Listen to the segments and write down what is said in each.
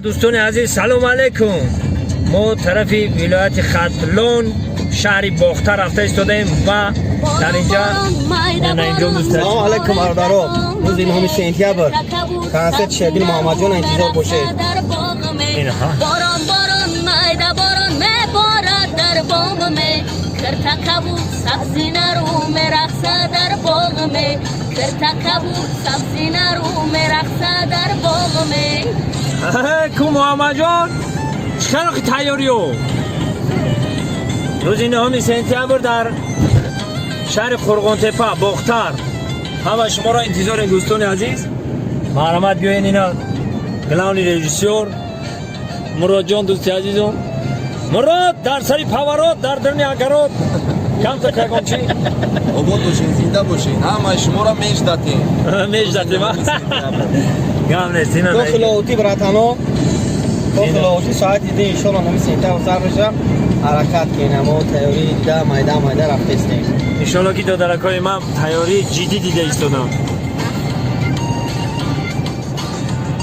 دوستان عزیز سلام علیکم. ما طرف ولایت خطلون شهر باختر رفته ایستادیم و در اینجا دوستان سلام علیکم برادران. روز 9 سپتامبر کنسرت شیرین محمد جان انتظار باشید. اینها باران باران مایده باران میبارد در باغ می کرتا کبود سبزی نرو میرقصه در باغ می کرتا کبود سبزی نرو میرقصه در باغ می کو محمد جان چقدر که تیاری ها روز 9 سپتامبر در شهر خرقانتپه باختر همه شما را انتظار دوستان عزیز. مرحمت بیاین اینا گلاونی رژیسور مراد جان دوستی عزیزم. مراد در سری پاورات در درنی اگرات کم تا کگم چی؟ آباد باشین زنده باشین همه شما را میشدتیم میشدتیم گم نیست اینا تو خلاوتی براتانو تو خلاوتی ساعت دیده انشالله 9 سپتامبر سر بشه حرکت کنیم. ما تیاری دیده مایده رفته استیم. انشالله که دادرکای من تیاری جدی دیده ایستادم.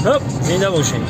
خب زنده باشین.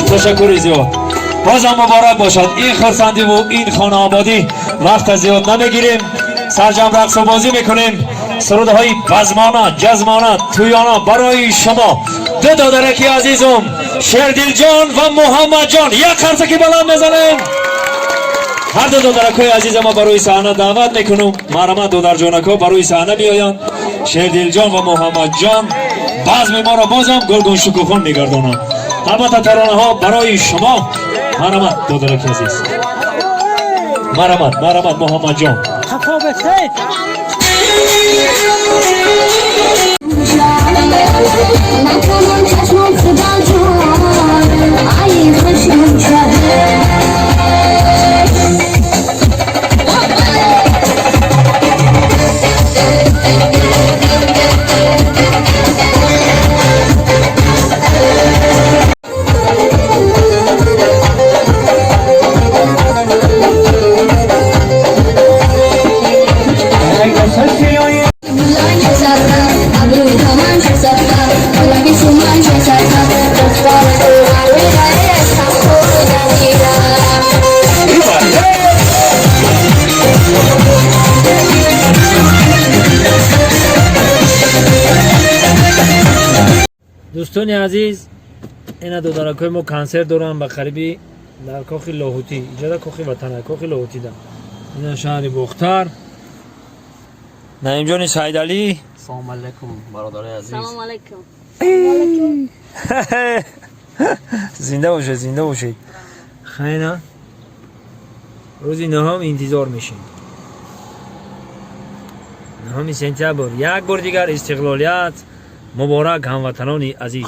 تشکر زیاد بازم مبارک باشد. این خرسندی و این خانه آبادی وقت زیاد نمیگیریم، سرجم رقص و بازی میکنیم. سرودهای بزمانه جزمانه تویانه برای شما دو دادرکی عزیزم شیردل جان و محمد جان یک خرسکی بلند بزنیم. هر دو دادرکای عزیز ما برای صحنه دعوت میکنم. مرحمت دو در جانکا برای صحنه بیاین. شیردل جان و محمد جان بزم ما را بازم گلگون شکوفان میگردانند. البته ترانه ها برای شما. مرحمت دو درکی عزیز. مرحمت محمد جان. دوستان عزیز اینا دو دارکای ما کنسرت دارن به قریبی در کاخ لاهوتی ایجاد کاخ وطنه کاخ لاهوتی ده اینا شهر باختر. نعیم جان سعید علی سلام علیکم برادرای عزیز. سلام علیکم. زنده باشید. خیلی روزی 9 انتظار میشین. 9 سپتامبر یک بار دیگر استقلالیت مبارک هموطنان عزیز.